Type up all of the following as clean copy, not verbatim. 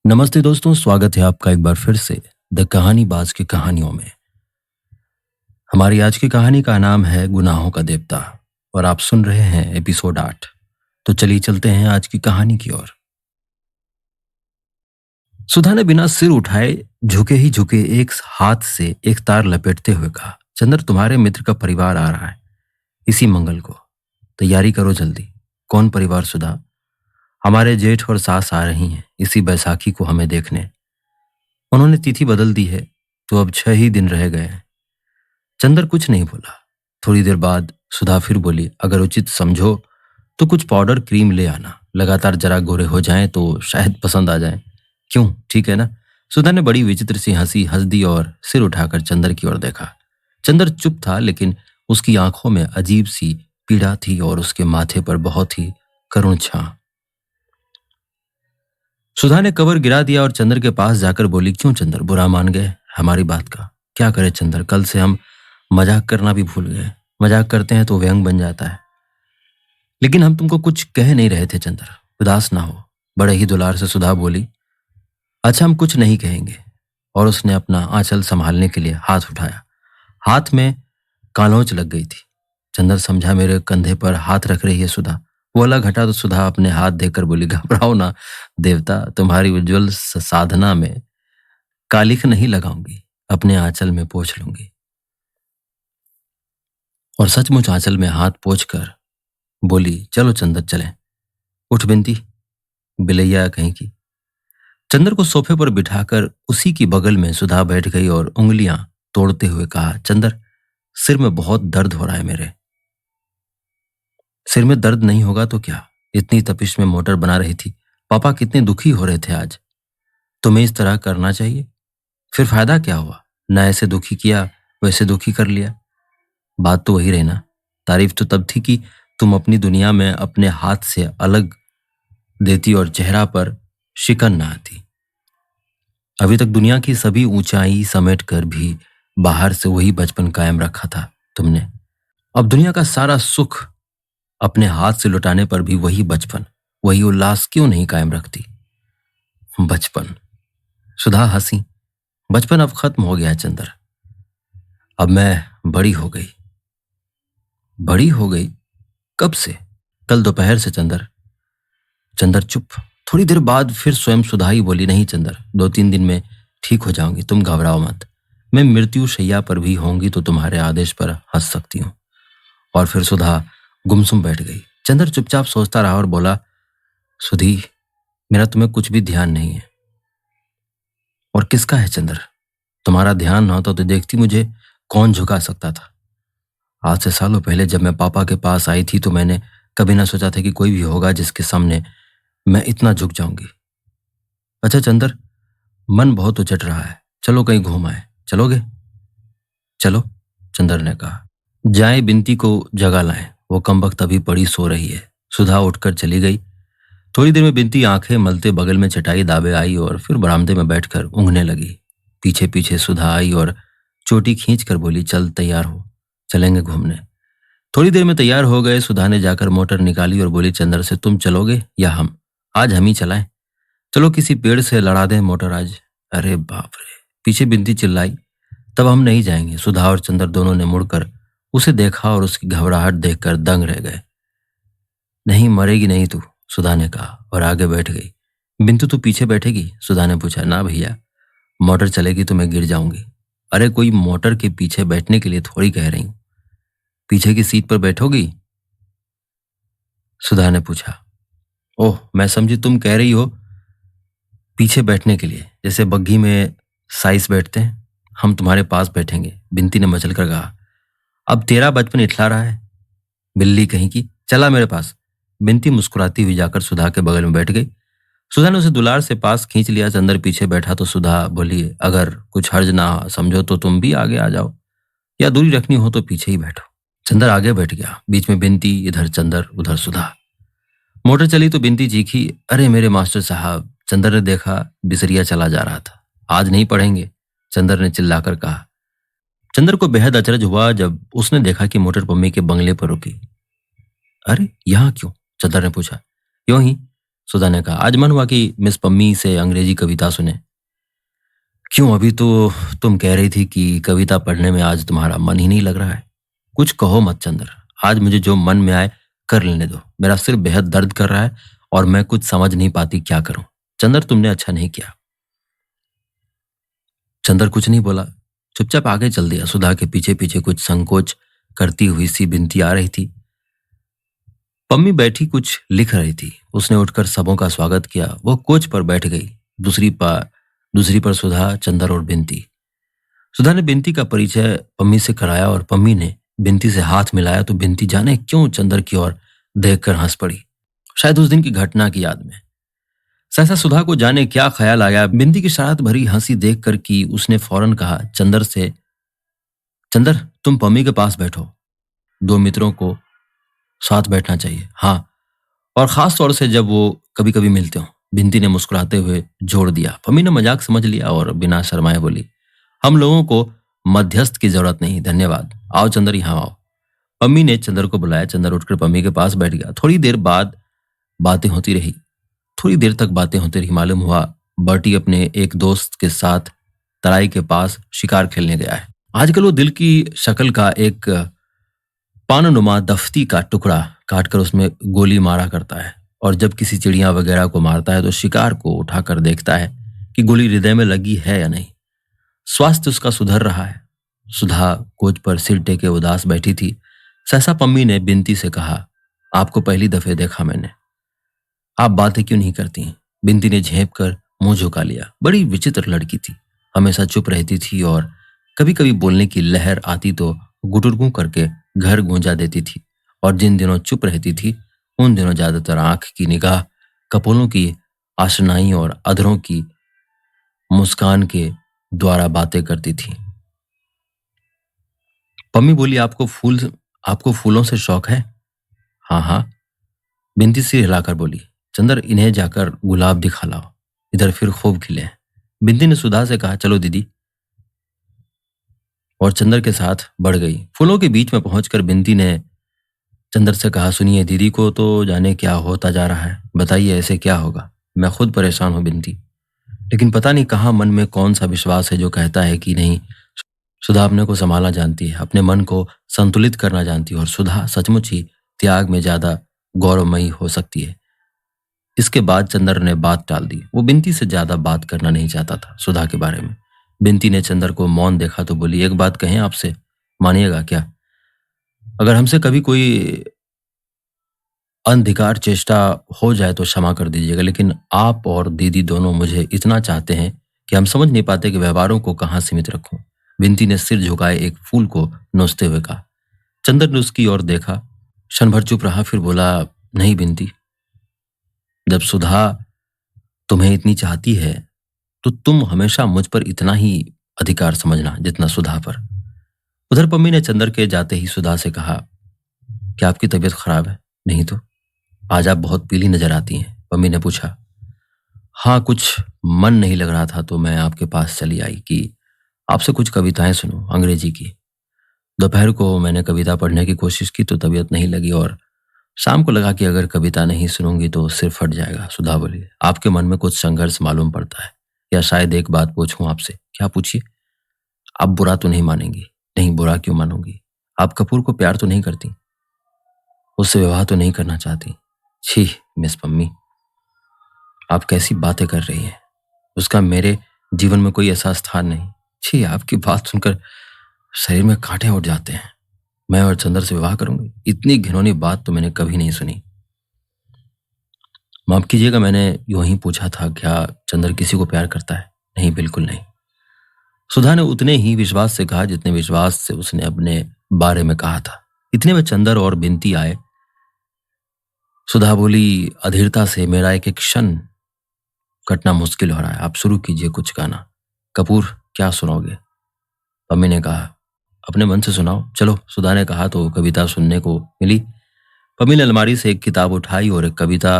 नमस्ते दोस्तों, स्वागत है आपका एक बार फिर से द कहानी बाज की कहानियों में। हमारी आज की कहानी का नाम है गुनाहों का देवता और आप सुन रहे हैं एपिसोड 8। तो चलिए चलते हैं आज की कहानी की ओर। सुधा ने बिना सिर उठाए झुके ही झुके एक हाथ से एक तार लपेटते हुए कहा, चंद्र, तुम्हारे मित्र का परिवार आ रहा है इसी मंगल को। तैयारी करो जल्दी। कौन परिवार सुधा? हमारे जेठ और सास आ रही हैं इसी बैसाखी को हमें देखने। उन्होंने तिथि बदल दी है तो अब 6 ही दिन रह गए हैं। चंदर कुछ नहीं बोला। थोड़ी देर बाद सुधा फिर बोली, अगर उचित समझो तो कुछ पाउडर क्रीम ले आना। लगातार जरा गोरे हो जाएं तो शायद पसंद आ जाएं। क्यों, ठीक है ना? सुधा ने बड़ी विचित्र सी हंसी हंस दी और सिर उठाकर चंदर की ओर देखा। चंदर चुप था, लेकिन उसकी आंखों में अजीब सी पीड़ा थी और उसके माथे पर बहुत ही करुण छां। सुधा ने कवर गिरा दिया और चंदर के पास जाकर बोली, क्यों चंदर, बुरा मान गए हमारी बात का? क्या करे चंदर, कल से हम मजाक करना भी भूल गए। मजाक करते हैं तो व्यंग बन जाता है। लेकिन हम तुमको कुछ कह नहीं रहे थे चंदर, उदास ना हो। बड़े ही दुलार से सुधा बोली, अच्छा हम कुछ नहीं कहेंगे। और उसने अपना आंचल संभालने के लिए हाथ उठाया। हाथ में कालोंच लग गई थी। चंदर समझा मेरे कंधे पर हाथ रख रही है सुधा। वो अलग हटा तो सुधा अपने हाथ देखकर बोली, घबराओ ना देवता, तुम्हारी उज्जवल साधना में कालिख नहीं लगाऊंगी, अपने आंचल में पोंछ लूंगी। और सचमुच आंचल में हाथ पोंछ कर बोली, चलो चंदर चलें। उठ बिनती, बिलैया कहीं की। चंदर को सोफे पर बिठाकर उसी की बगल में सुधा बैठ गई और उंगलियां तोड़ते हुए कहा, चंदर, सिर में बहुत दर्द हो रहा है मेरे। सिर में दर्द नहीं होगा तो क्या? इतनी तपिश में मोटर बना रही थी। पापा कितने दुखी हो रहे थे आज। तुम्हें इस तरह करना चाहिए। फिर फायदा क्या हुआ? न ऐसे दुखी किया, वैसे दुखी कर लिया। बात तो वही रही ना। तारीफ तो तब थी कि तुम अपनी दुनिया में अपने हाथ से अलग देती और चेहरा पर शिकन ना आती। अभी तक दुनिया की सभी ऊंचाई समेट कर भी बाहर से वही बचपन कायम रखा था तुमने। अब दुनिया का सारा सुख अपने हाथ से लुटाने पर भी वही बचपन, वही उल्लास क्यों नहीं कायम रखती? बचपन। सुधा हंसी। बचपन अब खत्म हो गया चंदर। अब मैं बड़ी हो गई। बड़ी हो गई? कब से? कल दोपहर से चंदर। चंदर चुप। थोड़ी देर बाद फिर स्वयं सुधा ही बोली, नहीं चंदर, 2-3 दिन में ठीक हो जाऊंगी, तुम घबराओ मत। मैं मृत्यु शैया पर भी होंगी तो तुम्हारे आदेश पर हंस सकती हूँ। और फिर सुधा गुमसुम बैठ गई। चंदर चुपचाप सोचता रहा और बोला, सुधी, मेरा तुम्हें कुछ भी ध्यान नहीं है। और किसका है चंदर? तुम्हारा ध्यान ना होता तो देखती मुझे कौन झुका सकता था। आज से सालों पहले जब मैं पापा के पास आई थी तो मैंने कभी ना सोचा था कि कोई भी होगा जिसके सामने मैं इतना झुक जाऊंगी। अच्छा चंदर, मन बहुत उचट रहा है, चलो कहीं घूम आए। चलोगे? चलो, चंदर ने कहा। जाए बिनती को जगा लाएं, वो कमबख्त अभी पड़ी सो रही है। सुधा उठकर चली गई। थोड़ी देर में बिनती आंखें मलते बगल में चटाई दाबे आई और फिर बरामदे में बैठकर ऊँघने लगी। पीछे पीछे सुधा आई और चोटी खींच कर बोली, चल तैयार हो, चलेंगे घूमने। थोड़ी देर में तैयार हो गए। सुधा ने जाकर मोटर निकाली और बोली, चंदर से, तुम चलोगे या हम? आज हम ही चलाएं। चलो किसी पेड़ से लड़ा दें मोटर आज। अरे बाप रे, पीछे बिनती चिल्लाई। तब हम नहीं जाएंगे। सुधा और चंदर दोनों ने मुड़कर उसे देखा और उसकी घबराहट देखकर दंग रह गए। नहीं, मरेगी नहीं तू, सुधा ने कहा और आगे बैठ गई। बिंतु तू पीछे बैठेगी? सुधा ने पूछा। ना भैया, मोटर चलेगी तो मैं गिर जाऊंगी। अरे कोई मोटर के पीछे बैठने के लिए थोड़ी कह रही हूं। पीछे की सीट पर बैठोगी? सुधा ने पूछा। ओह, मैं समझी तुम कह रही हो पीछे बैठने के लिए, जैसे बग्घी में साइस बैठते हैं। हम तुम्हारे पास बैठेंगे, बिनती ने मचल कर कहा। अब तेरा बचपन इठला रहा है, बिल्ली कहीं की, चला मेरे पास। बिनती मुस्कुराती हुई जाकर सुधा के बगल में बैठ गई। सुधा ने उसे दुलार से पास खींच लिया। चंदर पीछे बैठा तो सुधा बोली, अगर कुछ हर्ज ना समझो तो तुम भी आगे आ जाओ, या दूरी रखनी हो तो पीछे ही बैठो। चंदर आगे बैठ गया। बीच में बिनती, इधर चंदर, उधर सुधा। मोटर चली तो बिनती चीखी, अरे मेरे मास्टर साहब। चंदर ने देखा बिसरिया चला जा रहा था। आज नहीं पढ़ेंगे, चंदर ने चिल्लाकर कहा। चंदर को बेहद अचरज हुआ जब उसने देखा कि मोटर पम्मी के बंगले पर रुकी। अरे यहाँ क्यों? चंदर ने पूछा। यूं ही, सुधा ने कहा। आज मन हुआ कि मिस पम्मी से अंग्रेजी कविता सुने। क्यों, अभी तो तुम कह रही थी कि कविता पढ़ने में आज तुम्हारा मन ही नहीं लग रहा है। कुछ कहो मत चंद्र, आज मुझे जो मन में आए कर लेने दो। मेरा सिर बेहद दर्द कर रहा है और मैं कुछ समझ नहीं पाती क्या करूं। चंद्र, तुमने अच्छा नहीं किया। चंद्र कुछ नहीं बोला, चुपचाप आगे चल दिया। सुधा के पीछे पीछे कुछ संकोच करती हुई सी बिनती आ रही थी। पम्मी बैठी कुछ लिख रही थी। उसने उठकर सबों का स्वागत किया। वो कोच पर बैठ गई। दूसरी पर सुधा, चंद्र और बिनती। सुधा ने बिनती का परिचय पम्मी से कराया और पम्मी ने बिनती से हाथ मिलाया तो बिनती जाने क्यों चंद्र की ओर देखकर हंस पड़ी, शायद उस दिन की घटना की याद में। सहसा सुधा को जाने क्या ख्याल आया बिंदी की शरारत भरी हंसी देखकर कि उसने फौरन कहा चंद्र से, चंद्र तुम पम्मी के पास बैठो। दो मित्रों को साथ बैठना चाहिए, हाँ, और खास तौर से जब वो कभी कभी मिलते हो। बिंदी ने मुस्कुराते हुए जोड़ दिया। पम्मी ने मजाक समझ लिया और बिना शर्माए बोली, हम लोगों को मध्यस्थ की जरूरत नहीं, धन्यवाद। आओ चंद्र, यहाँ आओ। पम्मी ने चंद्र को बुलाया। चंद्र उठकर पम्मी के पास बैठ गया। बातें होती रही थोड़ी देर तक बातें होती रही। मालूम हुआ बर्टी अपने एक दोस्त के साथ तराई के पास शिकार खेलने गया है। आजकल वो दिल की शक्ल का एक पाननुमा दफ्ती का टुकड़ा काटकर उसमें गोली मारा करता है और जब किसी चिड़िया वगैरह को मारता है तो शिकार को उठाकर देखता है कि गोली हृदय में लगी है या नहीं। स्वास्थ्य उसका सुधर रहा है। सुधा कोच पर सिर टेके उदास बैठी थी। सहसा पम्मी ने बिनती से कहा, आपको पहली दफे देखा मैंने, आप बातें क्यों नहीं करती? बिनती ने झेप कर मुंह झुका लिया। बड़ी विचित्र लड़की थी, हमेशा चुप रहती थी और कभी कभी बोलने की लहर आती तो गुटुरगू करके घर गूंजा देती थी। और जिन दिनों चुप रहती थी उन दिनों ज्यादातर आंख की निगाह कपोलों की आशनाई और अधरों की मुस्कान के द्वारा बातें करती थी। पम्मी बोली, आपको फूलों से शौक है? हाँ हाँ, बिनती सिर हिलाकर बोली। चंद्र, इन्हें जाकर गुलाब दिखा लाओ, इधर फिर खूब खिले हैं। बिंदी ने सुधा से कहा, चलो दीदी, और चंद्र के साथ बढ़ गई। फूलों के बीच में पहुंचकर बिंदी ने चंद्र से कहा, सुनिए, दीदी को तो जाने क्या होता जा रहा है, बताइए ऐसे क्या होगा? मैं खुद परेशान हूं बिंदी, लेकिन पता नहीं कहाँ मन में कौन सा विश्वास है जो कहता है कि नहीं। सुधा अपने को संभालना जानती है, अपने मन को संतुलित करना जानती है और सुधा सचमुच ही त्याग में ज्यादा गौरवमयी हो सकती है। इसके बाद चंद्र ने बात टाल दी। वो बिनती से ज्यादा बात करना नहीं चाहता था सुधा के बारे में। बिनती ने चंद्र को मौन देखा तो बोली, एक बात कहें आपसे, मानिएगा क्या? अगर हमसे कभी कोई अनधिकार चेष्टा हो जाए तो क्षमा कर दीजिएगा, लेकिन आप और दीदी दोनों मुझे इतना चाहते हैं कि हम समझ नहीं पाते कि व्यवहारों को कहाँ सीमित रखूं। बिनती ने सिर झुकाए एक फूल को नोचते हुए कहा। चंद्र ने उसकी ओर देखा, क्षण भर चुप रहा, फिर बोला, नहीं बिनती, जब सुधा तुम्हें इतनी चाहती है तो तुम हमेशा मुझ पर इतना ही अधिकार समझना जितना सुधा पर। उधर पम्मी ने चंद्र के जाते ही सुधा से कहा, क्या आपकी तबीयत खराब है? नहीं तो, आज आप बहुत पीली नजर आती हैं। पम्मी ने पूछा। हाँ, कुछ मन नहीं लग रहा था तो मैं आपके पास चली आई कि आपसे कुछ कविताएं सुनूं, अंग्रेजी की। दोपहर को मैंने कविता पढ़ने की कोशिश की तो तबीयत नहीं लगी और शाम को लगा कि अगर कविता नहीं सुनूंगी तो सिर फट जाएगा। सुधा बोली, आपके मन में कुछ संघर्ष मालूम पड़ता है, या शायद एक बात पूछूं आपसे? क्या, पूछिए। आप बुरा तो नहीं मानेंगी? नहीं, बुरा क्यों मानूंगी? आप कपूर को प्यार तो नहीं करती? उससे विवाह तो नहीं करना चाहती? छी मिस पम्मी, आप कैसी बातें कर रही हैं? उसका मेरे जीवन में कोई ऐसा स्थान नहीं। छी, आपकी बात सुनकर शरीर में कांटे उठ जाते हैं। मैं और चंद्र से विवाह करूंगी? इतनी घिनौनी बात तो मैंने कभी नहीं सुनी। माफ कीजिएगा, मैंने यूं ही पूछा था, क्या चंद्र किसी को प्यार करता है? नहीं, बिल्कुल नहीं। सुधा ने उतने ही विश्वास से कहा जितने विश्वास से उसने अपने बारे में कहा था। इतने में चंद्र और बिनती आए। सुधा बोली अधीरता से, मेरा एक एक क्षण कटना मुश्किल हो रहा है, आप शुरू कीजिए कुछ गाना। कपूर, क्या सुनाओगे? पम्मी ने कहा, अपने मन से सुनाओ। चलो, सुधा ने कहा तो कविता सुनने को मिली। पम्मी ने अलमारी से एक किताब उठाई और एक कविता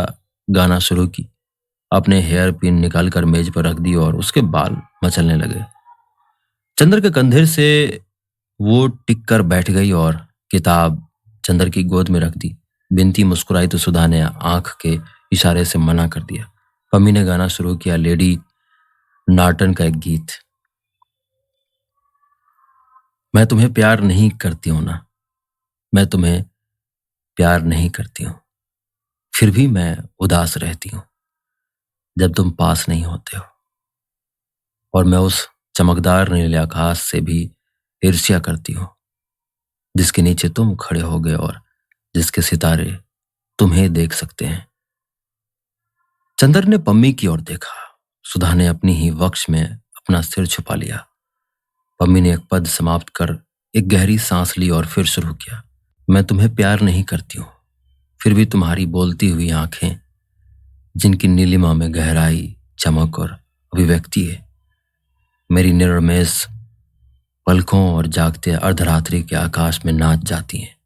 गाना शुरू की। अपने हेयर पिन निकालकर मेज पर रख दी और उसके बाल मचलने लगे। चंद्र के कंधे से वो टिक कर बैठ गई और किताब चंद्र की गोद में रख दी। बिनती मुस्कुराई तो सुधा ने आंख के इशारे से मना कर दिया। पम्मी ने गाना शुरू किया, लेडी नार्टन का एक गीत। मैं तुम्हें प्यार नहीं करती हूं ना, मैं तुम्हें प्यार नहीं करती हूं, फिर भी मैं उदास रहती हूं जब तुम पास नहीं होते हो। और मैं उस चमकदार नीले आकाश से भी ईर्ष्या करती हूं जिसके नीचे तुम खड़े हो गए और जिसके सितारे तुम्हें देख सकते हैं। चंदर ने पम्मी की ओर देखा। सुधा ने अपनी ही वक्ष में अपना सिर छुपा लिया। पम्मी ने एक पद समाप्त कर एक गहरी सांस ली और फिर शुरू किया। मैं तुम्हें प्यार नहीं करती हूं, फिर भी तुम्हारी बोलती हुई आंखें, जिनकी नीलिमा में गहराई, चमक और अभिव्यक्ति है, मेरी निर्मेष पलकों और जागते अर्धरात्रि के आकाश में नाच जाती हैं।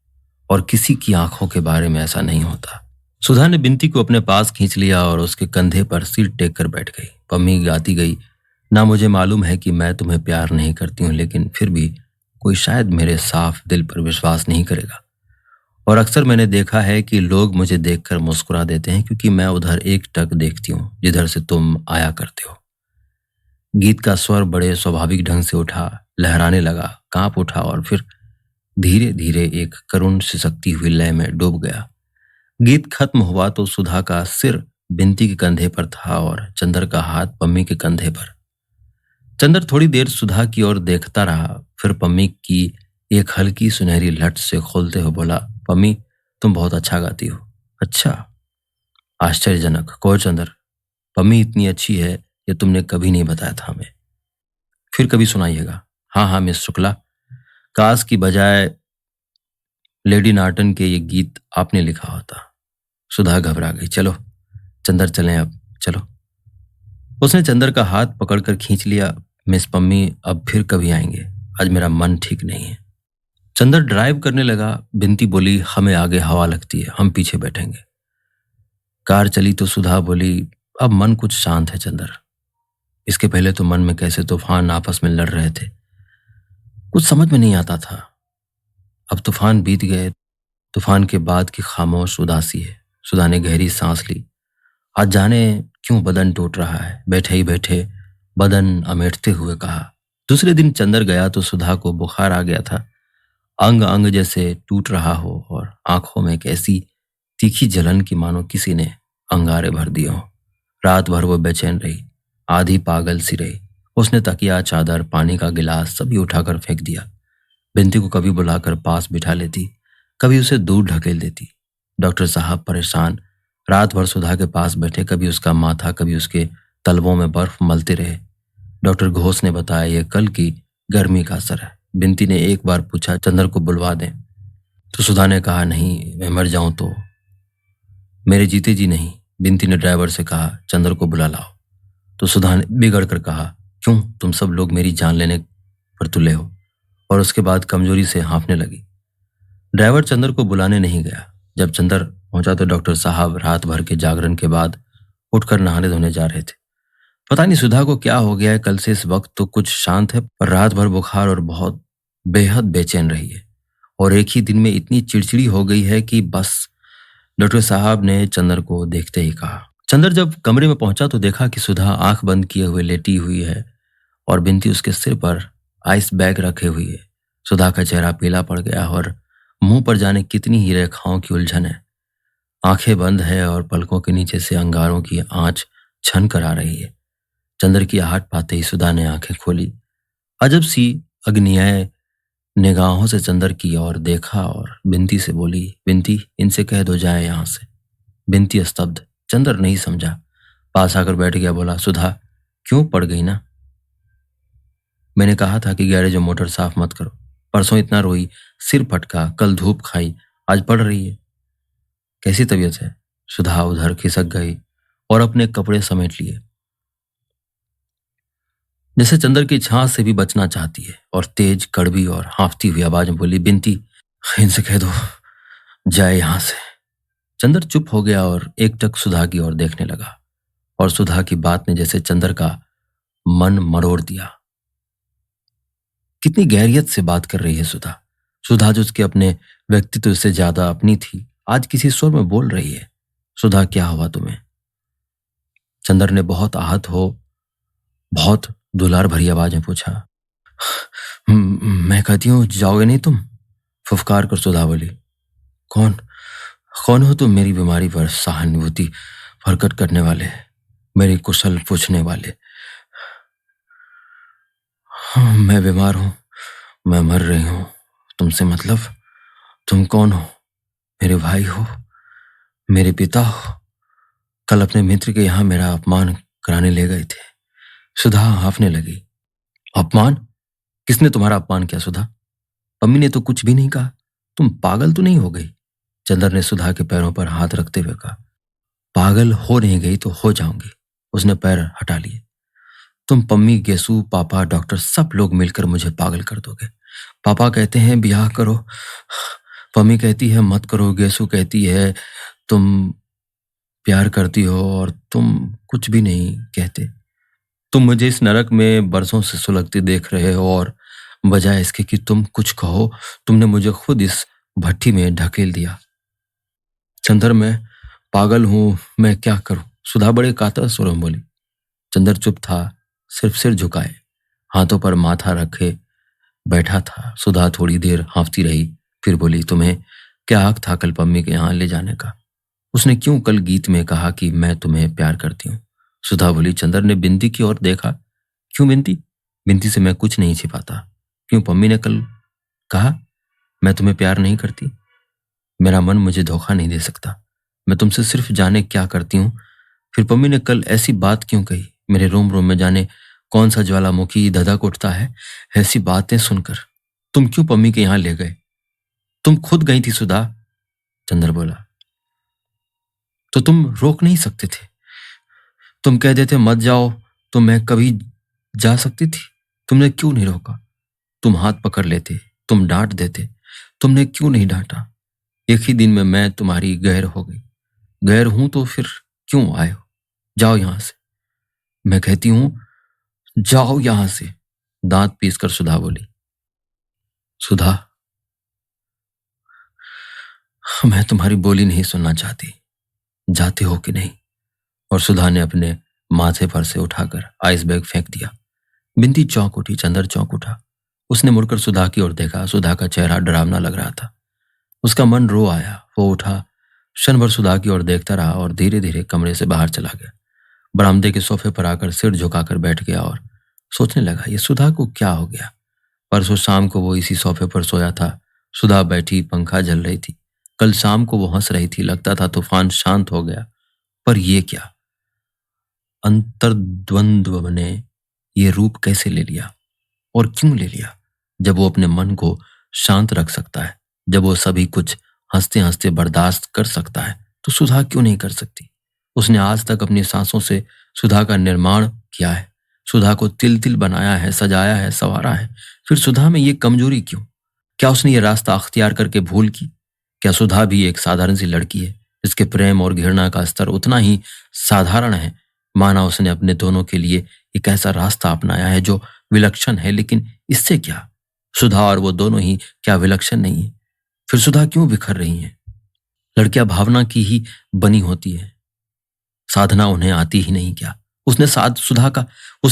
और किसी की आंखों के बारे में ऐसा नहीं होता। सुधा ने बिंती को अपने पास खींच लिया और उसके कंधे पर सिर टेक कर बैठ गई। पम्मी गाती गई, ना मुझे मालूम है कि मैं तुम्हें प्यार नहीं करती हूँ, लेकिन फिर भी कोई शायद मेरे साफ दिल पर विश्वास नहीं करेगा। और अक्सर मैंने देखा है कि लोग मुझे देखकर मुस्कुरा देते हैं क्योंकि मैं उधर एक टक देखती हूँ जिधर से तुम आया करते हो। गीत का स्वर बड़े स्वाभाविक ढंग से उठा, लहराने लगा, कांप उठा और फिर धीरे धीरे एक करुण सिसकती हुई लय में डूब गया। गीत खत्म हुआ तो सुधा का सिर बिंती के कंधे पर था और चंदर का हाथ पम्मी के कंधे पर। चंदर थोड़ी देर सुधा की ओर देखता रहा, फिर पम्मी की एक हल्की सुनहरी लट से खोलते हुए बोला, पम्मी तुम बहुत अच्छा गाती हो। अच्छा, आश्चर्यजनक। कहो चंदर, पम्मी इतनी अच्छी है ये तुमने कभी नहीं बताया था हमें। फिर कभी सुनाइएगा। हाँ हाँ मिस शुक्ला, काश की बजाय लेडी नार्टन के ये गीत आपने लिखा होता। सुधा घबरा गई। चलो चंदर चलें अब, चलो। उसने चंदर का हाथ पकड़कर खींच लिया। मिस पम्मी अब फिर कभी आएंगे, आज मेरा मन ठीक नहीं है। चंदर ड्राइव करने लगा। बिंती बोली, हमें आगे हवा लगती है, हम पीछे बैठेंगे। कार चली तो सुधा बोली, अब मन कुछ शांत है चंदर। इसके पहले तो मन में कैसे तूफान आपस में लड़ रहे थे, कुछ समझ में नहीं आता था। अब तूफान बीत गए, तूफान के बाद की खामोश उदासी है। सुधा ने गहरी सांस ली। आज जाने क्यों बदन टूट रहा है, बैठे ही बैठे बदन अमेठते हुए कहा। दूसरे दिन चंदर गया तो सुधा को बुखार आ गया था। अंग अंग जैसे टूट रहा हो और आंखों में एक ऐसी तीखी जलन की मानो किसी ने अंगारे भर दिए हो। रात भर वो बेचैन रही, आधी पागल सी रही। उसने तकिया, चादर, पानी का गिलास सभी उठाकर फेंक दिया। बिंती को कभी बुलाकर पास बिठा लेती, कभी उसे दूर ढकेल देती। डॉक्टर साहब परेशान रात भर सुधा के पास बैठे, कभी उसका माथा कभी उसके तलवों में बर्फ मलते रहे। डॉक्टर घोष ने बताया, यह कल की गर्मी का असर है। बिंती ने एक बार पूछा, चंदर को बुलवा दें? तो सुधा ने कहा, नहीं, मैं मर जाऊं तो। मेरे जीते जी नहीं। बिंती ने ड्राइवर से कहा, चंदर को बुला लाओ। तो सुधा ने बिगड़ कर कहा, क्यों, तुम सब लोग मेरी जान लेने पर तुले हो। और उसके बाद कमजोरी से हाँफने लगी। ड्राइवर चंदर को बुलाने नहीं गया। जब चंदर पहुंचा तो डॉक्टर साहब रात भर के जागरण के बाद उठकर नहाने धोने जा रहे थे। पता नहीं सुधा को क्या हो गया है, कल से इस वक्त तो कुछ शांत है, पर रात भर बुखार और बहुत बेहद बेचैन रही है। और एक ही दिन में इतनी चिड़चिड़ी हो गई है कि बस। डॉक्टर साहब ने चंदर को देखते ही कहा। चंदर जब कमरे में पहुंचा तो देखा कि सुधा आंख बंद किए हुए लेटी हुई है और बिंती उसके सिर पर आइस बैग रखे हुई है। सुधा का चेहरा पीला पड़ गया और मुंह पर जाने कितनी ही रेखाओं की उलझन है। आंखें बंद है और पलकों के नीचे से अंगारों की आंच छन कर आ रही है। चंदर की आहट पाते ही सुधा ने आंखें खोली। अजब सी अग्नियाय निगाहों से चंदर की ओर देखा और बिंती से बोली, बिंती इनसे कह दो जाए यहां से। बिंती स्तब्ध। चंदर नहीं समझा, पास आकर बैठ गया। बोला, सुधा क्यों, पड़ गई ना? मैंने कहा था कि गैरेज में मोटर साफ मत करो। परसों इतना रोई, सिर फटका, कल धूप खाई, आज पड़ रही है। कैसी तबीयत है? सुधा उधर खिसक गई और अपने कपड़े समेट लिए, जैसे चंदर की छां से भी बचना चाहती है। और तेज, कड़वी और हाँफती हुई आवाज में बोली, बिंती इनसे कह दो जाए यहां से। चंदर चुप हो गया और एकटक सुधा की ओर देखने लगा। और सुधा की बात ने जैसे चंदर का मन मरोड़ दिया। कितनी गहरियत से बात कर रही है सुधा। सुधा जो उसके अपने व्यक्तित्व से ज्यादा अपनी थी, आज किसी स्वर में बोल रही है। सुधा, क्या हुआ तुम्हें? चंदर ने बहुत दुलार भरी आवाज में पूछा। मैं कहती हूँ, जाओगे नहीं तुम? फुफकार कर सुधा बोली। कौन कौन हो तुम? मेरी बीमारी पर सहानुभूति प्रकट करने वाले, मेरी कुशल पूछने वाले। हाँ, मैं बीमार हूँ, मैं मर रही हूँ। तुमसे मतलब? तुम कौन हो? मेरे भाई हो? मेरे पिता हो? कल अपने मित्र के यहाँ मेरा अपमान कराने ले गए थे। सुधा हाँफने लगी। अपमान? किसने तुम्हारा अपमान किया सुधा? अम्मी ने तो कुछ भी नहीं कहा। तुम पागल तो नहीं हो गई? चंदर ने सुधा के पैरों पर हाथ रखते हुए कहा। पागल हो नहीं गई तो हो जाऊंगी। उसने पैर हटा लिए। तुम, पम्मी, गेसू, पापा, डॉक्टर, सब लोग मिलकर मुझे पागल कर दोगे। पापा कहते हैं ब्याह करो, पम्मी कहती है मत करो, गेसू कहती है तुम प्यार करती हो, और तुम कुछ भी नहीं कहते। तुम मुझे इस नरक में बरसों से सुलगती देख रहे हो, और बजाय इसके कि तुम कुछ कहो, तुमने मुझे खुद इस भट्टी में ढकेल दिया। चंदर, मैं पागल हूं, मैं क्या करूं? सुधा बड़े कातर सुर में बोली। चंदर चुप था, सिर्फ सिर झुकाए, हाथों पर माथा रखे बैठा था। सुधा थोड़ी देर हाँफती रही, फिर बोली, तुम्हें क्या हक था कल पम्मी के यहाँ ले जाने का? उसने क्यों कल गीत में कहा कि मैं तुम्हें प्यार करती हूँ? सुधा बोली। चंदर ने बिंदी की ओर देखा। क्यों बिंदी? बिंदी से मैं कुछ नहीं छिपाता। क्यों, पम्मी ने कल कहा मैं तुम्हें प्यार नहीं करती? मेरा मन मुझे धोखा नहीं दे सकता। मैं तुमसे सिर्फ जाने क्या करती हूँ। फिर पम्मी ने कल ऐसी बात क्यों कही? मेरे रोम रोम में जाने कौन सा ज्वालामुखी धधक उठता है ऐसी बातें सुनकर। तुम क्यों पम्मी के यहाँ ले गए? तुम खुद गई थी सुधा। चंदर बोला। तो तुम रोक नहीं सकते थे? तुम कह देते मत जाओ तो मैं कभी जा सकती थी। तुमने क्यों नहीं रोका? तुम हाथ पकड़ लेते, तुम डांट देते। तुमने क्यों नहीं डांटा? एक ही दिन में मैं तुम्हारी गैर हो गई। गैर हूं तो फिर क्यों आए हो? जाओ यहां से। मैं कहती हूं, जाओ यहां से। दांत पीसकर सुधा बोली। सुधा, मैं तुम्हारी बोली नहीं सुनना चाहती। जाते हो कि नहीं? और सुधा ने अपने माथे पर से उठाकर आइस बैग फेंक दिया। बिंदी चौंक उठी, चंदर चौंक उठा। उसने मुड़कर सुधा की ओर देखा। सुधा का चेहरा डरावना लग रहा था। उसका मन रो आया। वो उठा, क्षण भर सुधा की ओर देखता रहा और धीरे धीरे कमरे से बाहर चला गया। बरामदे के सोफे पर आकर सिर झुकाकर बैठ गया और सोचने लगा, ये सुधा को क्या हो गया? परसों शाम को वो इसी सोफे पर सोया था। सुधा बैठी, पंखा जल रही थी। कल शाम को वो हंस रही थी, लगता था तूफान शांत हो गया। पर ये क्या अंतर्द्वंद्व ने ये रूप कैसे ले लिया? और क्यों ले लिया? जब वो अपने मन को शांत रख सकता है, जब वो सभी कुछ हंसते हंसते बर्दाश्त कर सकता है, तो सुधा क्यों नहीं कर सकती? उसने आज तक अपनी सांसों से सुधा का निर्माण किया है, सुधा को तिल तिल बनाया है, सजाया है, संवारा है। फिर सुधा में ये कमजोरी क्यों? क्या उसने ये रास्ता अख्तियार करके भूल की? क्या सुधा भी एक साधारण सी लड़की है जिसके प्रेम और घृणा का स्तर उतना ही साधारण है? माना उसने अपने दोनों के लिए एक ऐसा रास्ता अपनाया है जो विलक्षण है, लेकिन इससे क्या? सुधा और वो दोनों ही क्या विलक्षण नहीं है? फिर सुधा क्यों बिखर रही है? लड़कियां भावना की ही बनी होती है, साधना उन्हें आती ही नहीं क्या? उसने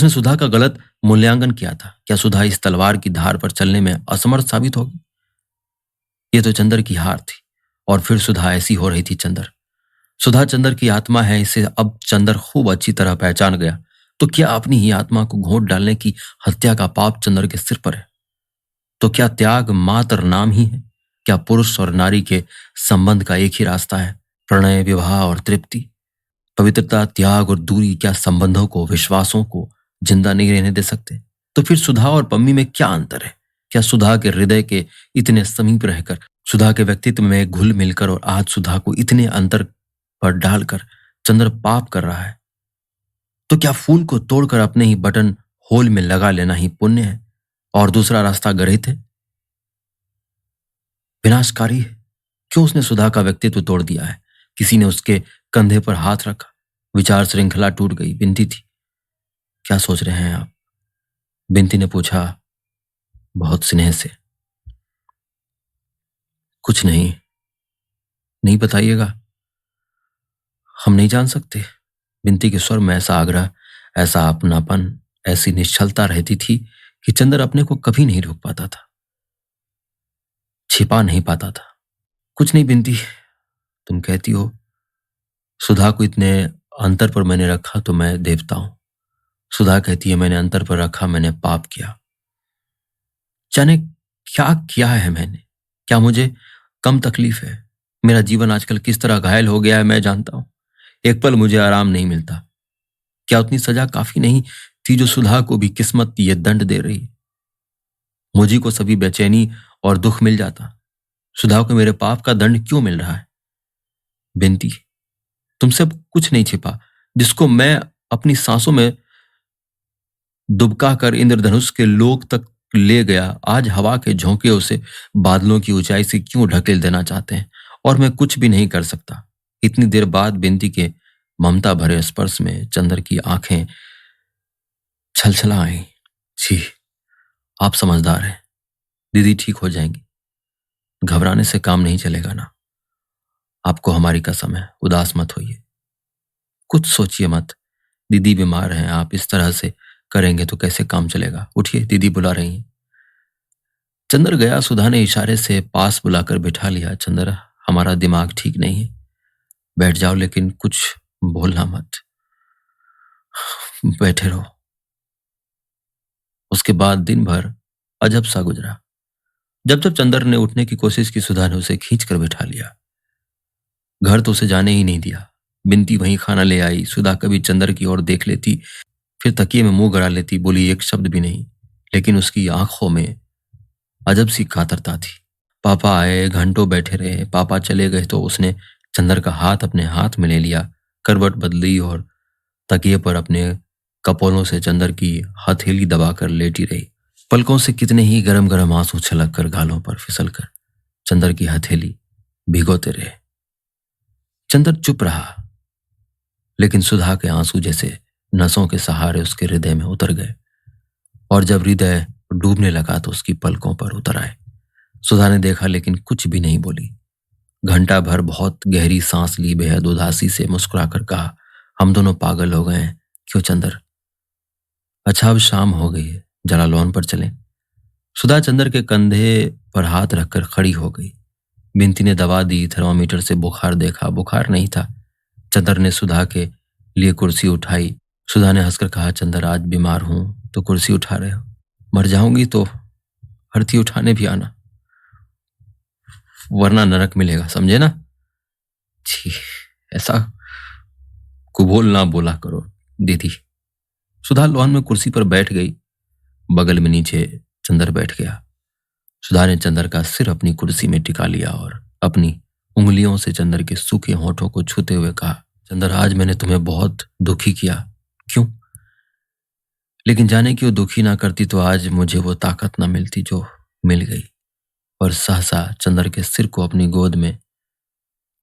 सुधा का गलत मूल्यांकन किया था। क्या सुधा इस तलवार की धार पर चलने में असमर्थ साबित होगी? ये तो चंदर की हार थी, और फिर सुधा ऐसी हो रही थी। सुधा चंदर की आत्मा है, इसे अब चंदर खूब अच्छी तरह पहचान गया। तो क्या अपनी ही आत्मा को घोंट डालने की हत्या का पाप चंदर के सिर पर है? तो क्या त्याग मात्र नाम ही है? क्या पुरुष और नारी के संबंध का एक ही रास्ता है, प्रणय, विवाह और तृप्ति? पवित्रता, त्याग और दूरी क्या संबंधों को, विश्वासों को जिंदा नहीं रहने दे सकते? तो फिर सुधा और पम्मी में क्या अंतर है? क्या सुधा के हृदय के इतने समीप रहकर, सुधा के व्यक्तित्व में घुल मिलकर, और आज सुधा को इतने अंतर पर डालकर चंद्र पाप कर रहा है? तो क्या फूल को तोड़कर अपने ही बटन होल में लगा लेना ही पुण्य है, और दूसरा रास्ता गर्हित है, विनाशकारी है? क्यों उसने सुधा का व्यक्तित्व तोड़ दिया है? किसी ने उसके कंधे पर हाथ रखा, विचार श्रृंखला टूट गई। बिनती थी। क्या सोच रहे हैं आप? बिनती ने पूछा बहुत स्नेह से। कुछ नहीं। नहीं बताइएगा? हम नहीं जान सकते। बिनती के स्वर में ऐसा आग्रह, ऐसा अपनापन, ऐसी निश्चलता रहती थी कि चंदर अपने को कभी नहीं रोक पाता था, छिपा नहीं पाता था। कुछ नहीं बिनती, तुम कहती हो सुधा को इतने अंतर पर मैंने रखा तो मैं देवता हूं। सुधा कहती है मैंने अंतर पर रखा, मैंने पाप किया। जाने क्या किया है मैंने, क्या मुझे कम तकलीफ है? मेरा जीवन आजकल किस तरह घायल हो गया है मैं जानता हूं। एक पल मुझे आराम नहीं मिलता। क्या उतनी सजा काफी नहीं थी जो सुधा को भी किस्मत ये दंड दे रही है? मुझी को सभी बेचैनी और दुख मिल जाता, सुधा को मेरे पाप का दंड क्यों मिल रहा है? बिनती, तुमसे अब कुछ नहीं छिपा। जिसको मैं अपनी सांसों में दुबका कर इंद्रधनुष के लोक तक ले गया, आज हवा के झोंके उसे बादलों की ऊंचाई से क्यों ढकेल देना चाहते हैं, और मैं कुछ भी नहीं कर सकता। इतनी देर बाद बिनती के ममता भरे स्पर्श में चंद्र की आंखें छलछला आई। जी, आप समझदार हैं। दीदी ठीक हो जाएंगी, घबराने से काम नहीं चलेगा ना। आपको हमारी कसम है, उदास मत होइए, कुछ सोचिए मत। दीदी बीमार हैं, आप इस तरह से करेंगे तो कैसे काम चलेगा? उठिए, दीदी बुला रही हैं। चंद्र गया। सुधा ने इशारे से पास बुलाकर बिठा लिया। चंद्र, हमारा दिमाग ठीक नहीं है, बैठ जाओ, लेकिन कुछ बोलना मत, बैठे रहो। उसके बाद दिन भर अजब सा गुजरा। जब जब चंद्र ने उठने की कोशिश की, सुधा ने उसे खींच कर बिठा लिया। घर तो उसे जाने ही नहीं दिया। बिनती वहीं खाना ले आई। सुधा कभी चंद्र की ओर देख लेती, फिर तकिए में मुंह गड़ा लेती, बोली एक शब्द भी नहीं। लेकिन उसकी आंखों में अजब सी कातरता थी। पापा आए, घंटों बैठे रहे। पापा चले गए तो उसने चंद्र का हाथ अपने हाथ में ले लिया, करवट बदली और तकिए पर अपने कपोलों से चंद्र की हथेली दबाकर लेटी रही। पलकों से कितने ही गरम गरम आंसू छलक कर गालों पर फिसल कर चंद्र की हथेली भिगोते रहे। चंद्र चुप रहा, लेकिन सुधा के आंसू जैसे नसों के सहारे उसके हृदय में उतर गए, और जब हृदय डूबने लगा तो उसकी पलकों पर उतर आए। सुधा ने देखा लेकिन कुछ भी नहीं बोली। घंटा भर बहुत गहरी सांस ली, बेहद उदासी से मुस्कुराकर कहा, हम दोनों पागल हो गए हैं। क्यों चंद्र? अच्छा अब शाम हो गई है, जरा लॉन पर चलें। सुधा चंद्र के कंधे पर हाथ रखकर खड़ी हो गई। बिनती ने दवा दी, थर्मामीटर से बुखार देखा, बुखार नहीं था। चंद्र ने सुधा के लिए कुर्सी उठाई। सुधा ने हंसकर कहा, चंद्र आज बीमार हूं तो कुर्सी उठा रहे हो, मर जाऊंगी तो अर्थी उठाने भी आना, वरना नरक मिलेगा, समझे ना? छी, ऐसा कुबोल ना बोला करो दीदी। सुधा लॉन में कुर्सी पर बैठ गई। बगल में नीचे चंद्र बैठ गया। सुधा ने चंद्र का सिर अपनी कुर्सी में टिका लिया और अपनी उंगलियों से चंद्र के सूखे होठों को छूते हुए कहा, चंद्र आज मैंने तुम्हें बहुत दुखी किया। क्यों? लेकिन जाने क्यों दुखी ना करती तो आज मुझे वो ताकत ना मिलती जो मिल गई। और सहसा चंद्र के सिर को अपनी गोद में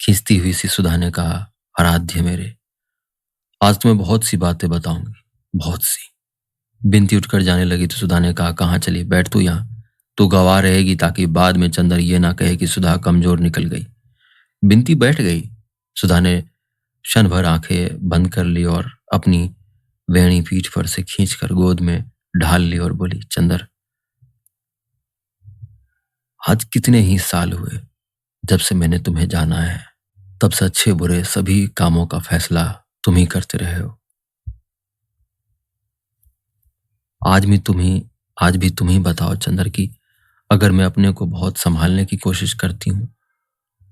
खींचती हुई सी सुधा ने कहा, आराध्य मेरे, आज तुम्हें बहुत सी बातें बताऊंगी, बहुत सी। बिनती उठकर जाने लगी तो सुधा ने कहा, कहाँ चली? बैठ तू यहाँ, तू गवाह रहेगी ताकि बाद में चंद्र ये ना कहे कि सुधा कमजोर निकल गई। बिनती बैठ गई। सुधा ने क्षण भर आंखें बंद कर ली और अपनी वेणी पीठ पर से खींचकर गोद में ढाल ली और बोली, चंद्र आज कितने ही साल हुए जब से मैंने तुम्हें जाना है, तब से अच्छे बुरे सभी कामों का फैसला तुम ही करते रहे हो। आज भी तुम ही बताओ चंद्र की अगर मैं अपने को बहुत संभालने की कोशिश करती हूँ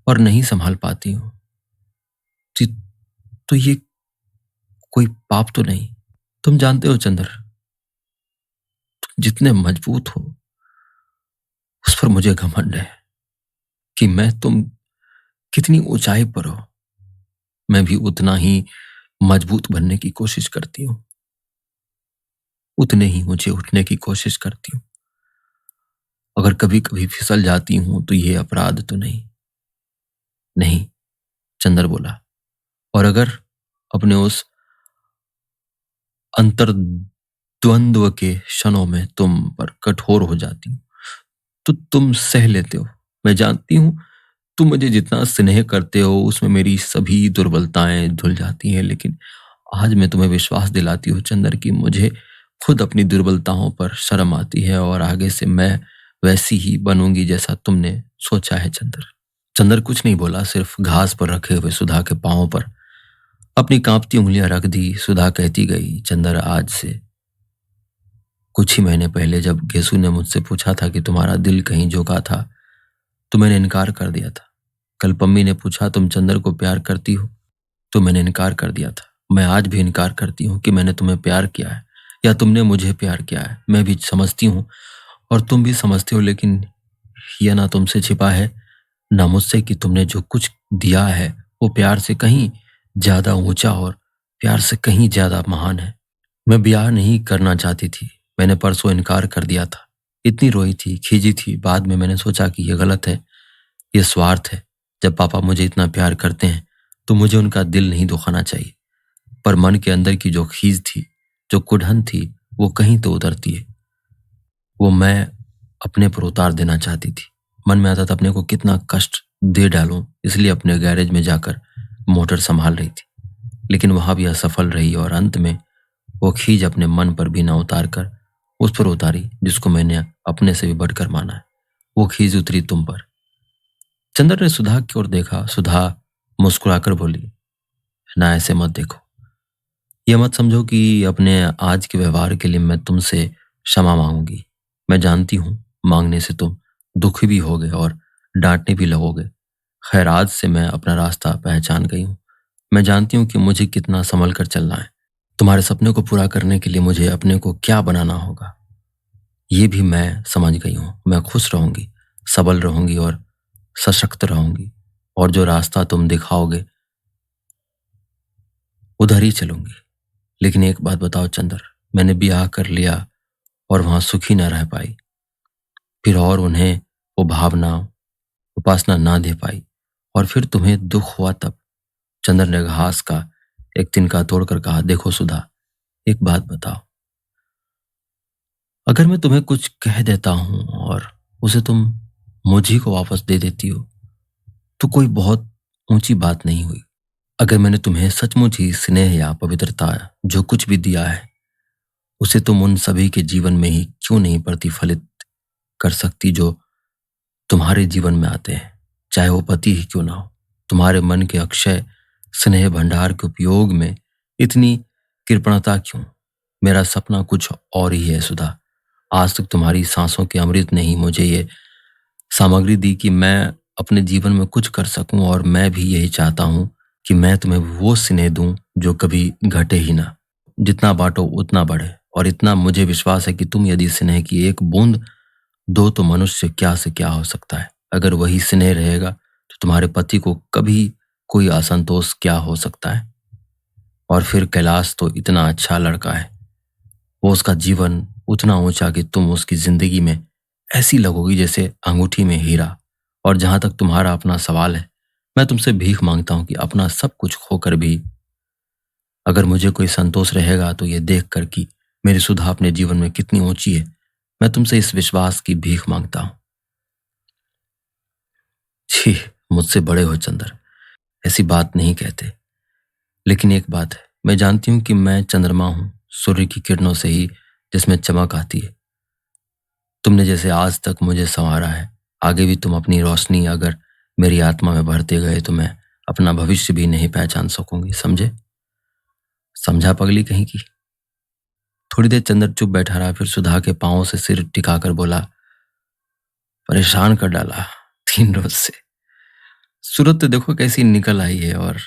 और नहीं संभाल पाती हूँ तो ये कोई पाप तो नहीं? तुम जानते हो चंद्र, तुम जितने मजबूत हो उस पर मुझे घमंड है कि तुम कितनी ऊंचाई पर हो, मैं भी उतना ही मजबूत बनने की कोशिश करती हूँ, उतने ही ऊंचे उठने की कोशिश करती हूँ। अगर कभी कभी फिसल जाती हूं तो ये अपराध तो नहीं? नहीं, चंद्र बोला। और अगर अपने उस अंतर्द्वंद्व के क्षणों में तुम पर कठोर हो जाती हूं तो तुम सह लेते हो। मैं जानती हूं तुम मुझे जितना स्नेह करते हो उसमें मेरी सभी दुर्बलताएं धुल जाती हैं, लेकिन आज मैं तुम्हें विश्वास दिलाती हूँ चंदर कि मुझे खुद अपनी दुर्बलताओं पर शर्म आती है और आगे से मैं वैसी ही बनूंगी जैसा तुमने सोचा है चंदर। चंदर कुछ नहीं बोला, सिर्फ घास पर रखे हुए सुधा के पांवों पर अपनी कांपती उंगलियां रख दी। सुधा कहती गई, चंदर, आज से कुछ ही महीने पहले जब गेसु ने मुझसे पूछा था कि तुम्हारा दिल कहीं झुका था तो मैंने इनकार कर दिया था। कल पम्मी ने पूछा तुम चंदर को प्यार करती हो तो मैंने इनकार कर दिया था। मैं आज भी इनकार करती हूँ कि मैंने तुम्हें प्यार किया है या तुमने मुझे प्यार किया है। मैं भी समझती हूँ और तुम भी समझते हो, लेकिन यह ना तुमसे छिपा है ना मुझसे कि तुमने जो कुछ दिया है वो प्यार से कहीं ज्यादा ऊंचा और प्यार से कहीं ज्यादा महान है। मैं ब्याह नहीं करना चाहती थी, मैंने परसों इनकार कर दिया था। इतनी रोई थी, खींची थी, बाद में मैंने सोचा कि यह गलत है, यह स्वार्थ है। जब पापा मुझे इतना प्यार करते हैं तो मुझे उनका दिल नहीं दुखाना चाहिए। पर मन के अंदर की जो खीज थी, जो कुढ़न थी, वो कहीं तो उतरती है। वो मैं अपने पर उतार देना चाहती थी। मन में आता था अपने को कितना कष्ट दे डालूं, इसलिए अपने गैरेज में जाकर मोटर संभाल रही थी, लेकिन वहां भी असफल रही और अंत में वो खीज अपने मन पर भी ना उतार कर उस पर उतारी जिसको मैंने अपने से भी बढ़कर माना है। वो खीज उतरी तुम पर। चंद्र ने सुधा की ओर देखा। सुधा मुस्कुराकर बोली, ना ऐसे मत देखो। यह मत समझो कि अपने आज के व्यवहार के लिए मैं तुमसे क्षमा मांगूंगी। मैं जानती हूं मांगने से तुम दुखी भी होगे और डांटने भी लगोगे। खैर, आज से मैं अपना रास्ता पहचान गई हूं। मैं जानती हूं कि मुझे कितना संभल कर चलना है। तुम्हारे सपने को पूरा करने के लिए मुझे अपने को क्या बनाना होगा ये भी मैं समझ गई हूं। मैं खुश रहूंगी, सबल रहूंगी और सशक्त रहूंगी, और जो रास्ता तुम दिखाओगे उधर ही चलूंगी। लेकिन एक बात बताओ चंद्र, मैंने ब्याह कर लिया और वहां सुखी न रह पाई, फिर और उन्हें वो भावना उपासना ना दे पाई, और फिर तुम्हें दुख हुआ तब। चंद्र ने घास का एक तिनका तोड़कर कहा, देखो सुधा, एक बात बताओ, अगर मैं तुम्हें कुछ कह देता हूं और उसे तुम मुझी को वापस दे देती हो तो कोई बहुत ऊंची बात नहीं हुई। अगर मैंने तुम्हें सचमुच ही स्नेह या पवित्रता जो कुछ भी दिया है उसे तुम उन सभी के जीवन में ही क्यों नहीं प्रतिफलित कर सकती जो तुम्हारे जीवन में आते हैं, चाहे वो पति ही क्यों ना हो। तुम्हारे मन के अक्षय स्नेह भंडार के उपयोग में इतनी कृपणता क्यों? मेरा सपना कुछ और ही है सुधा। आज तक तुम्हारी सांसों के अमृत ने ही मुझे ये सामग्री दी कि मैं अपने जीवन में कुछ कर सकूं, और मैं भी यही चाहता हूं कि मैं तुम्हें वो स्नेह दूं जो कभी घटे ही ना। जितना बांटो उतना बढ़े, और इतना मुझे विश्वास है कि तुम यदि स्नेह की एक बूंद दो तो मनुष्य क्या से क्या हो सकता है। अगर वही स्नेह रहेगा तो तुम्हारे पति को कभी कोई असंतोष क्या हो सकता है। और फिर कैलाश तो इतना अच्छा लड़का है, वो उसका जीवन उतना ऊंचा कि तुम उसकी जिंदगी में ऐसी लगोगी जैसे अंगूठी में हीरा। और जहां तक तुम्हारा अपना सवाल है, मैं तुमसे भीख मांगता हूं कि अपना सब कुछ खोकर भी अगर मुझे कोई संतोष रहेगा तो ये देख कर कि मेरी सुधा अपने जीवन में कितनी ऊंची है, मैं तुमसे इस विश्वास की भीख मांगता हूं। छी, मुझसे बड़े हो चंद्र, ऐसी बात नहीं कहते। लेकिन एक बात है, मैं जानती हूं कि मैं चंद्रमा हूं, सूर्य की किरणों से ही जिसमें चमक आती है। तुमने जैसे आज तक मुझे संवारा है, आगे भी तुम अपनी रोशनी अगर मेरी आत्मा में भरते गए तो मैं अपना भविष्य भी नहीं पहचान सकूंगी। समझे? समझा पगली कहीं की? थोड़ी देर चंद्र चुप बैठा रहा, फिर सुधा के पांवों से सिर टिकाकर बोला, परेशान कर डाला 3 रोज से। सूरत तो देखो कैसी निकल आई है, और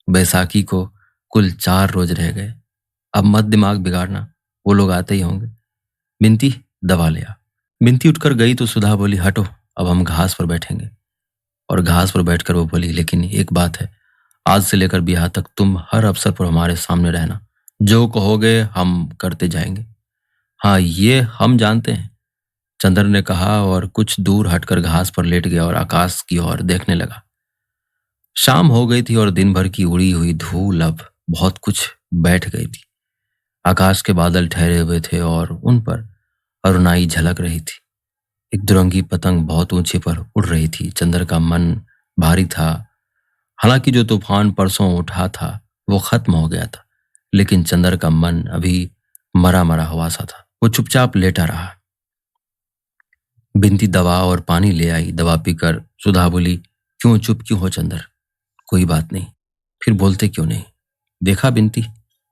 बैसाखी को कुल 4 रोज रह गए। अब मत दिमाग बिगाड़ना, वो लोग आते ही होंगे। बिनती, दबा लिया। बिनती उठकर गई तो सुधा बोली, हटो, अब हम घास पर बैठेंगे। और घास पर बैठकर वो बोली, लेकिन एक बात है, आज से लेकर ब्याह तक तुम हर अवसर पर हमारे सामने रहना। जो कहोगे हम करते जाएंगे। हाँ, ये हम जानते हैं, चंद्र ने कहा और कुछ दूर हटकर घास पर लेट गया और आकाश की ओर देखने लगा। शाम हो गई थी और दिन भर की उड़ी हुई धूल अब बहुत कुछ बैठ गई थी। आकाश के बादल ठहरे हुए थे और उन पर अरुणाई झलक रही थी। एक दुरंगी पतंग बहुत ऊंचे पर उड़ रही थी। चंद्र का मन भारी था। हालांकि जो तूफान परसों उठा था वो खत्म हो गया था, लेकिन चंदर का मन अभी मरा मरा हुआ सा था। वो चुपचाप लेटा रहा। बिनती दवा और पानी ले आई। दवा पीकर सुधा बोली, क्यों चुप क्यों हो चंदर? कोई बात नहीं। फिर बोलते क्यों नहीं? देखा बिनती,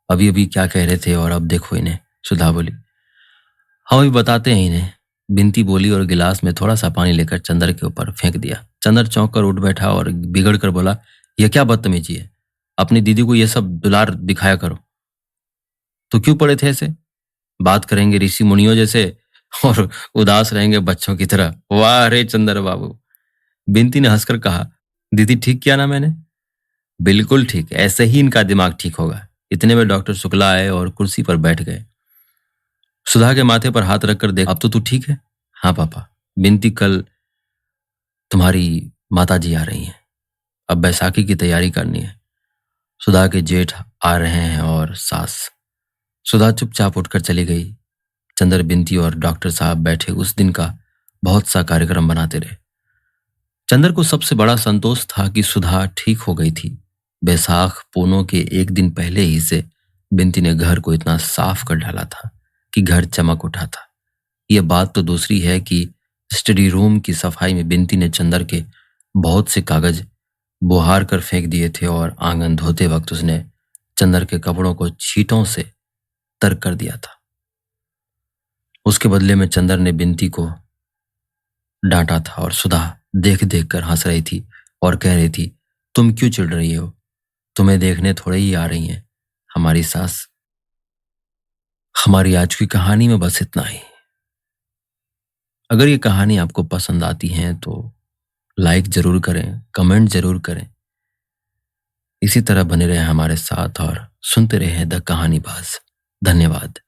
अभी अभी क्या कह रहे थे और अब देखो इन्हें। सुधा बोली, हम अभी बताते हैं इन्हें। बिनती बोली और गिलास में थोड़ा सा पानी लेकर चंदर के ऊपर फेंक दिया। चंदर चौंक कर उठ बैठा और बिगड़ कर बोला, यह क्या बदतमीजी है? अपनी दीदी को यह सब दुलार दिखाया करो। तो क्यों पड़े थे ऐसे? बात करेंगे ऋषि मुनियों जैसे और उदास रहेंगे बच्चों की तरह। वाह रे चंदर बाबू! बिनती ने हंसकर कहा, दीदी ठीक किया ना मैंने? बिल्कुल ठीक, ऐसे ही इनका दिमाग ठीक होगा। इतने में डॉक्टर शुक्ला आए और कुर्सी पर बैठ गए। सुधा के माथे पर हाथ रखकर देख, अब तो तू ठीक है? हाँ पापा। बिनती, कल तुम्हारी माता जी आ रही हैं। अब बैसाखी की तैयारी करनी है। सुधा के जेठ आ रहे हैं और सास। सुधा चुपचाप उठकर चली गई। चंदर, बिनती और डॉक्टर साहब बैठे उस दिन का बहुत सा कार्यक्रम बनाते रहे। चंदर को सबसे बड़ा संतोष था कि सुधा ठीक हो गई थी। बैसाख पूनों के एक दिन पहले ही से बिनती ने घर को इतना साफ कर डाला था कि घर चमक उठा था। यह बात तो दूसरी है कि स्टडी रूम की सफाई में बिनती ने चंदर के बहुत से कागज बुहार कर फेंक दिए थे और आंगन धोते वक्त उसने चंदर के कपड़ों को छींटों से तर कर दिया था। उसके बदले में चंदर ने बिनती को डांटा था और सुधा देख देख कर हंस रही थी और कह रही थी, तुम क्यों चिढ़ रही हो? तुम्हें देखने थोड़े ही आ रही हैं हमारी सास। हमारी आज की कहानी में बस इतना ही। अगर ये कहानी आपको पसंद आती है तो लाइक जरूर करें, कमेंट जरूर करें। इसी तरह बने रहे हमारे साथ और सुनते रहे द कहानी बाज। धन्यवाद।